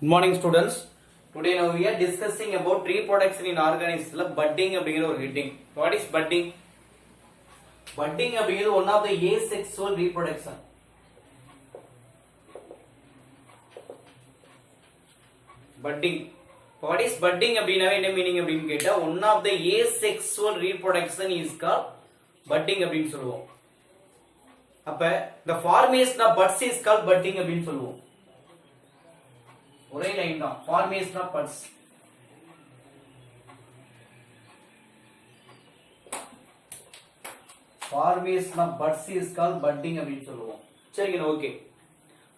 Good morning students. Today now we are discussing about reproduction in organisms. Budding அப்படிங்கிற ஒரு heading. What is budding? Budding அப்படிங்கிறது one of the asexual reproduction. Budding. What is budding அப்படினாவே என்ன meaning அப்படினு கேட்டா one of the asexual reproduction is called budding அப்படினு சொல்லுவோம். அப்ப the formation of buds is called budding அப்படினு சொல்லுவோம். ஒரே லைன் தான் formation of buds. Formation of buds is called budding அப்படினு சொல்லுவோம். சரிங்க ஓகே.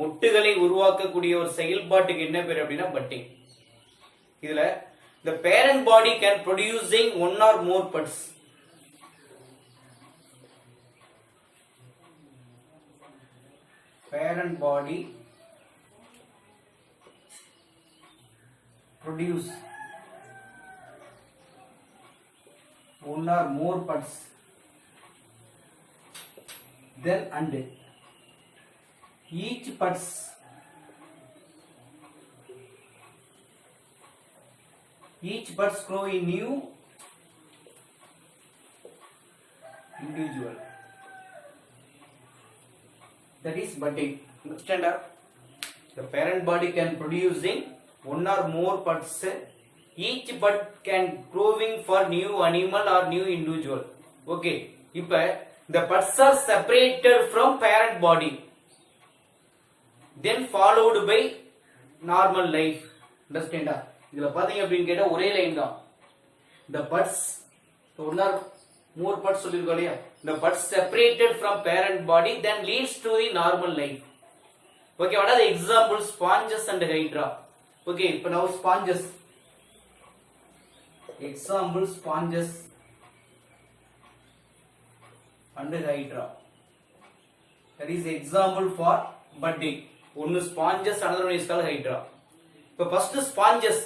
முட்டுகளை உருவாக்கக்கூடிய ஒரு செயல்பாட்டுக்கு என்ன பேர் அப்படினா budding. இதுல the parent body can producing one or more buds. Parent body produce one or more buds, then and each buds grow a new individual. That is budding. Understand? The parent body can producing one or more buds. Each bud can growing for new animal or new individual. Okay. இப்ப the buds are separated from parent body, then followed by normal life. Understand? இதுல பாத்தீங்க அப்படின்னு கேட்டா ஒரே line தான். The buds one or more buds சொல்லிருக்கோம் இல்லையா? The buds separated from parent body then leads to the normal life. Okay, what are the examples? Sponges and hydra. Okay, இப்போ now sponges. Example sponges and hydra. That is example for budding. One sponges, another one is called hydra. இப்போ first sponges.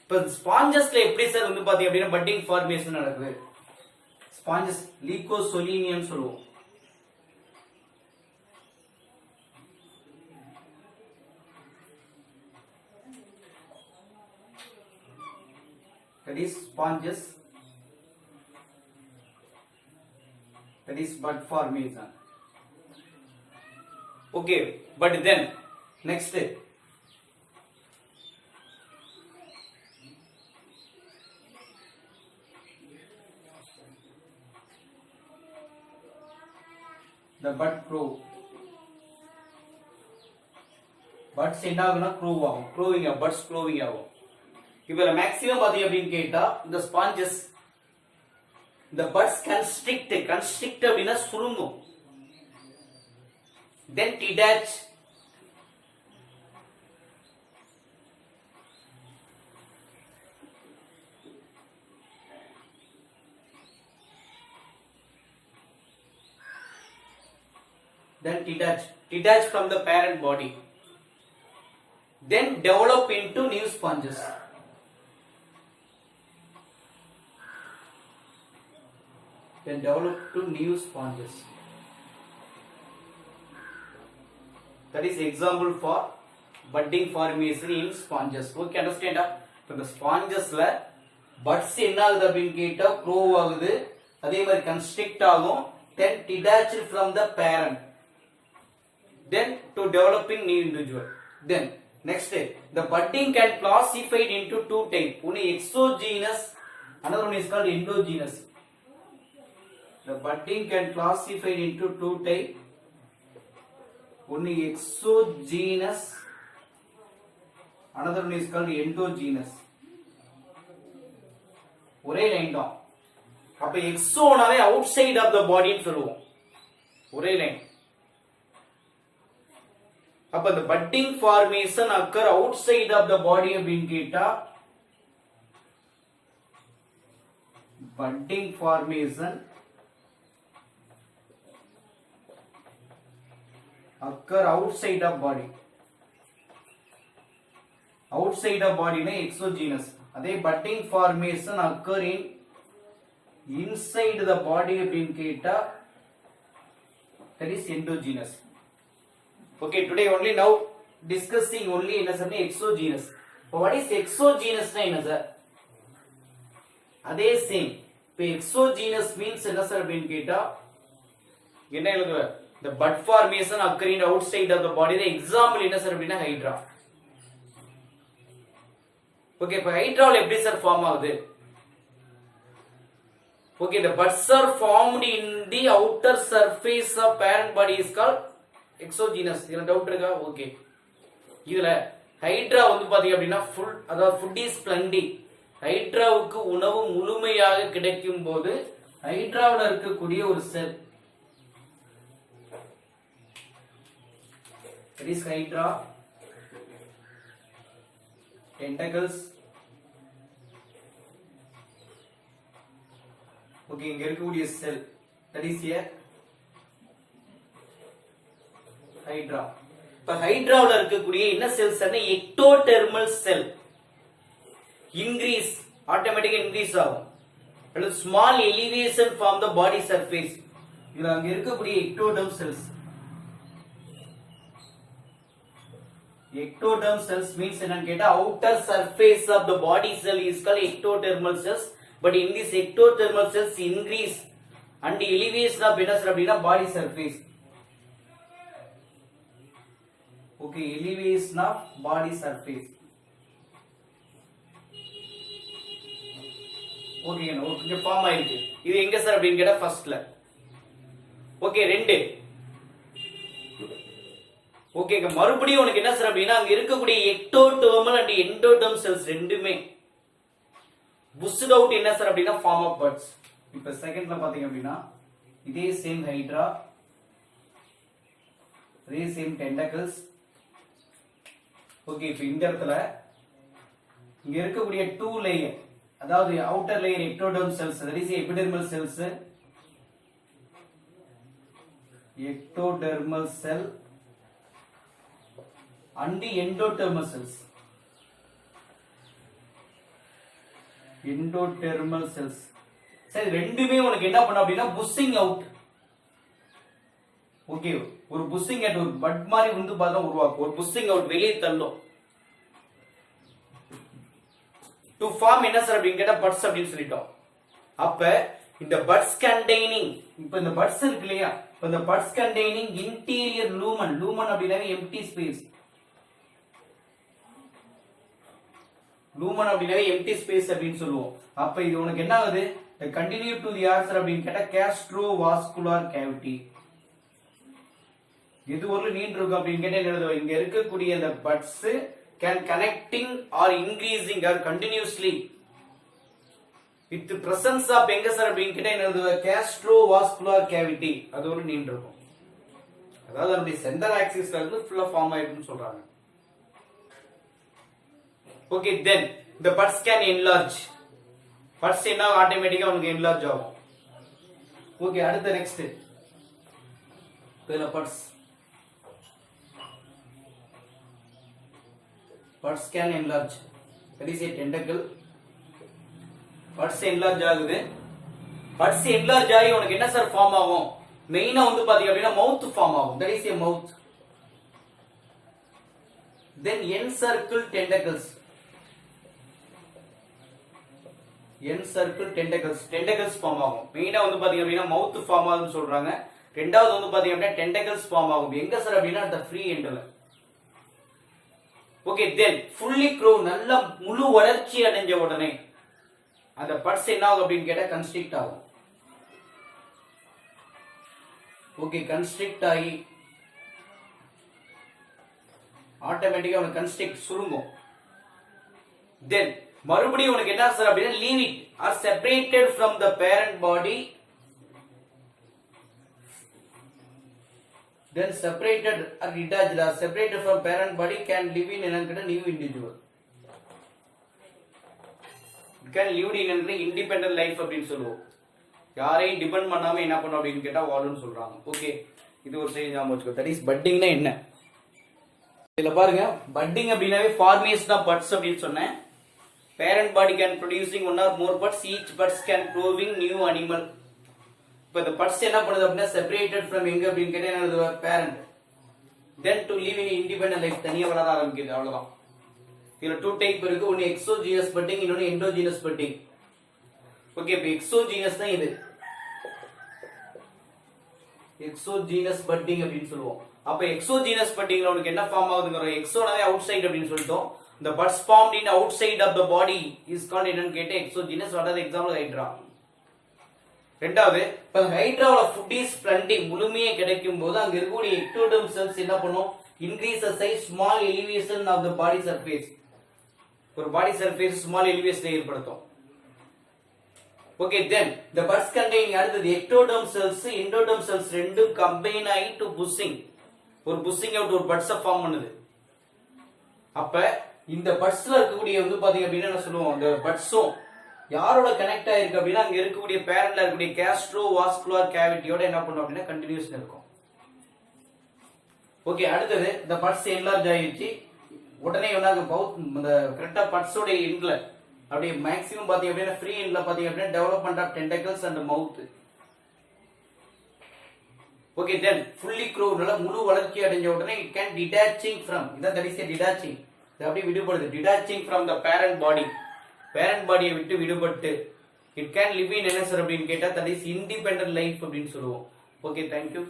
இப்போ spongesல எப்படி sir வந்து பாத்தீங்க அப்படினா budding formation நடக்குது. Sponges Lycosolineum சொல்லுவோம். That is sponges. That is bud formation. Okay, but then next the bud grow. Buds என்ன ஆகும்னா grow ஆகும். Growing ஆகும். Buds growing ஆகும். இப்ப மேக்ஸிமம் பாத்தீங்க அப்படின்னு கேட்டா இந்த sponges the buds constrict அப்படினா சுருங்கும். Then detach. Then detach from the parent body. Then develop into new sponges. Then develop to new sponges. That is example for budding formation in sponges. Okay, understand? So the sponges la buds என்ன ஆகுது அப்படினு கேட்டா grow ஆகுது, அதே மாதிரி constrict ஆகும், then detached from the parent, then to developing new individual. Then next the budding can classified into two types. One is exogenous, another one is called endogenous. The budding can classified into two types. One is exogenous, another one is called endogenous. ஒரே line தான். அப்ப எக்ஸோனாவே out side of the பாடின்னு சொல்லுவோம். ஒரே line. அப்ப the budding formation occur outside of the body அப்படின்னு கேட்டா budding formation occur outside of body. Outside of body na exogenous. அதே budding formation occur in inside the body அப்படின்னு கேட்டா that is endogenous. Okay, today only now discussing only என்ன sir exogenous. இப்போ what is exogenous னா என்ன sir? அதே same. இப்போ exogenous means என்ன சார் அப்படினு கேட்டா என்ன எழுதுவ? The bud formation occurring outside of the body. The example என்ன சார் அப்படினா hydra. ஓகே, இப்போ ஹைட்ரால எப்படி சார் ஃபார்ம் ஆகுது? Okay, the buds are formed in the outer surface of parent body is called exogenous. இதுல doubt இருக்கா? Okay, இதுல hydra வந்து பாத்தீங்க அப்படின்னா ஃபுல், அதாவது ஃபுட் இஸ் பிளண்டி. ஹைட்ராவுக்கு உணவு முழுமையாக கிடைக்கும் போது ஹைட்ராவில் இருக்கக்கூடிய ஒரு செல், it is hydra, tentacles. Okay, இங்க இருக்கக்கூடிய செல் that is a hydra. இப்ப ஹைட்ராவுல இருக்கக்கூடிய என்ன செல்ஸ் என்ன? எக்டோடெர்மல் செல். இன்கிரீஸ், ஆட்டோமேட்டிக்கா இன்கிரீஸ் ஆகும். அல்லது small elevation from the body surface. இதுல அங்க இருக்கக்கூடிய எக்டோடெர்ம் செல்ஸ். Ectoderm cells means என்னன்னு கேட்டா outer surface of the body cell is called ectodermal cells. But in this ectodermal cells increase and elevation of என்ன sir அப்படினா body surface. Okay, elevation of body surface. Okay, இங்க form ஆயிருக்கு. இது எங்க sir அப்படினு கேட்டா ஃபர்ஸ்ட்ல. ஓகே, ரெண்டு. ஓகே, மறுபடியும் உனக்கு என்ன சார் அப்படின்னா அங்க இருக்கக்கூடிய எக்டோடெர்மல் அண்ட் எண்டோடெர்ம் செல்ஸ் ரெண்டுமே புஷ்ட் அவுட் என்ன சார் அப்படின்னா ஃபார்ம் ஆஃப் பட்ஸ். இப்ப செகண்ட்ல பாத்தீங்க அப்படின்னா இதே சேம் ஹைட்ரா, இதே சேம் டென்டக்கிள்ஸ். ஓகே, இப்ப இந்த இடத்துல இங்க இருக்கக்கூடிய டூ லேயர், அதாவது outer layer ectoderm cells, that is epidermal cells, ectodermal cell and endodermal cells. Endodermal cells சரி, ரெண்டுமே உனக்கு என்ன பண்ண அப்படின்னா புஷிங் அவுட். ஓகே, ஒரு புஷிங் அவுட், ஒரு பட் மாதிரி வந்து பார்த்தா உருவாக்கும். ஒரு புஷிங் அவுட், வெளியே தள்ளும். டு ஃபார்ம் என்ன சார் அப்படின்னு கேட்டா பட்ஸ் அப்படின்னு சொல்லிட்டோம். அப்ப இந்த பட்ஸ் கண்டெய்னிங், இப்ப இந்த பட்ஸ் இருக்கு இல்லையா, இந்த buds containing interior lumen. Lumen அப்படின்னாவே எம்டி ஸ்பேஸ். லூமன் அப்படினாவே எம்டி ஸ்பேஸ் அப்படின்னு சொல்லுவோம். அப்ப இது உனக்கு என்ன ஆகுது? கண்டினியூ டு தி ஆர்சர் அப்படின்னு கேட்டா கேஸ்ட்ரோவாஸ்குலர் கேவிட்டி. இது ஒரு நீண்டு இருக்கும் அப்படின்னு கேட்டா என்ன? இங்க இருக்கக்கூடிய இந்த buds can connecting or increasing or continuously with presence of எங்க சார் அப்படின்னு கேட்டா என்ன? Gastrovascular cavity. அது ஒரு நீண்டு இருக்கும். அதாவது நம்முடைய சென்டர் ஆக்சிஸ்ல இருந்து ஃபுல்லா ஃபார்ம் ஆயிருக்குன்னு சொல்றாங்க. Okay, then the buds can enlarge. Buds என்ன ஆட்டோமேட்டிக்கா உங்களுக்கு enlarge ஆகும். Okay, அடுத்த next. Buds can enlarge. That is a tentacle. Buds enlarge ஆகுது. Buds enlarge ஆகி உங்களுக்கு என்ன சார் ஃபார்ம் ஆகும்? மெயினா வந்து பாத்தீங்க அப்படின்னா மவுத் ஃபார்ம் ஆகும். That is a mouth. Then encircle tentacles. Encircle tentacles. Tentacles form ஆகும். மெயினா வந்து பாத்தீங்க அப்படின்னா மவுத் ஃபார்ம் ஆகுதுன்னு சொல்றாங்க. ரெண்டாவது வந்து பாத்தீங்க அப்படின்னா டென்டக்கிள்ஸ் ஃபார்ம் ஆகும். எங்க சார் அப்படின்னா அந்த ஃப்ரீ எண்ட்ல. ஓகே, தென் ஃபுல்லி க்ரோ, நல்ல முழு வளர்ச்சி அடைஞ்ச உடனே அந்த பட்ஸ் என்ன ஆகும் அப்படின்னு கேட்டா கன்ஸ்ட்ரிக்ட் ஆகும். ஓகே, கன்ஸ்ட்ரிக்ட் ஆகி ஆட்டோமேட்டிக்கா அவனுக்கு கன்ஸ்ட்ரிக்ட் சுருங்கும். தென் மறுபடியும் உனக்கு என்ன சார் அப்படின்னா leave it or separated from the parent body. then separated or detached or separated from parent body can live in a new individual. It can live in an independent life அப்படின்னு சொல்லுவோம். யாரையும் depend பண்ணாம என்ன பண்ணும் அப்படின்னு கேட்டா வாழும்னு சொல்றாங்க. Okay, இது ஒரு செய்தி ஞாபகம் வச்சுக்கோ. தட் இஸ் பட்டிங்னா என்ன? இதுல பாருங்க, பட்டிங் அப்படின்னாவே ஃபார்மேஷன் ஆஃப் பட்ஸ் அப்படின்னு சொன்னேன். Parent body can producing one or more buds. Each buds can growing new animal. இப்ப இந்த buds என்ன பண்ணுது அப்படின்னா separated from எங்க அப்படின்னு கேட்டா என்னது? parent. then to live in independent life தனியா வளர ஆரம்பிக்குது அவ்வளவுதான். இதுல டூ டைப் இருக்கு. ஒன்னு எக்ஸோஜீனஸ் பட்டிங், இன்னொன்னு எண்டோஜீனஸ் பட்டிங். ஓகே, இப்போ எக்ஸோஜீனஸ் தான் இது. எக்ஸோஜீனஸ் பட்டிங் அப்படின்னு சொல்லுவோம். அப்ப எக்ஸோஜீனஸ் பட்டிங்ல உனக்கு என்ன ஃபார்ம் ஆகுதுங்கற எக்ஸோனாவே அவுட் சைடு அப்படின்னு சொல்லிட்டோம். the buds formed in outside of the body is called என்னன்னு கேட்ட exogenous. what are the example? Hydra. ரெண்டாவது, இப்ப ஹைட்ராவோட ஃபுட் இஸ் பிளண்டி முழுமையா கிடைக்கும் போது அங்க இருக்கக்கூடிய எக்டோடெர்ம் செல்ஸ் என்ன பண்ணும்? Increase the size small elevation of the body surface. ஒரு பாடி சர்ஃபேஸ் ஸ்மால் எலிவேஷன் ஏற்படுத்தும். Okay, then the buds contain அடுத்தது எக்டோடெர்ம் செல்ஸ் எண்டோடெர்ம் செல்ஸ் ரெண்டும் கம்பைன் ஆகி டு புஷிங், ஒரு புஷிங் அவுட் ஒரு பட்ஸ ஃபார்ம் பண்ணுது. அப்ப இந்த பட்ஸ்ல இருக்கக்கூடிய வந்து பாத்தீங்க அப்படின்னா என்ன சொல்லுவோம்? அந்த பட்ஸும் யாரோட கனெக்ட் ஆயிருக்கு அப்படின்னா அங்க இருக்கக்கூடிய பேரண்ட்ல இருக்கக்கூடிய கேஸ்ட்ரோ வாஸ்குலர் கேவிட்டியோட என்ன பண்ணும் அப்படின்னா கண்டினியூஷன் இருக்கும். ஓகே, அடுத்தது இந்த பட்ஸ் என்லார்ஜ் ஆயிடுச்சு. உடனே என்ன இந்த கரெக்டா பட்ஸோட எண்ட்ல அப்படியே மேக்ஸிமம் பாத்தீங்க அப்படின்னா ஃப்ரீ எண்ட்ல பாத்தீங்க அப்படின்னா development of tentacles and mouth. Okay, then fully grow நல்ல முழு வளர்ச்சி அடைஞ்ச உடனே இட் கேன் டிட்டாச்சிங் ஃப்ரம், இதான் தட் இஸ் டிட்டாச்சிங், இது அப்படியே விடுபடுது. Detaching from the parent body, parent பாடியை விட்டு விடுபட்டு இட் கேன் லிவ் இன் என்ன சார் அப்படின்னு கேட்டா தட் இஸ் இண்டிபெண்டன்ட் லைஃப் அப்படின்னு சொல்லுவோம். Okay, thank you.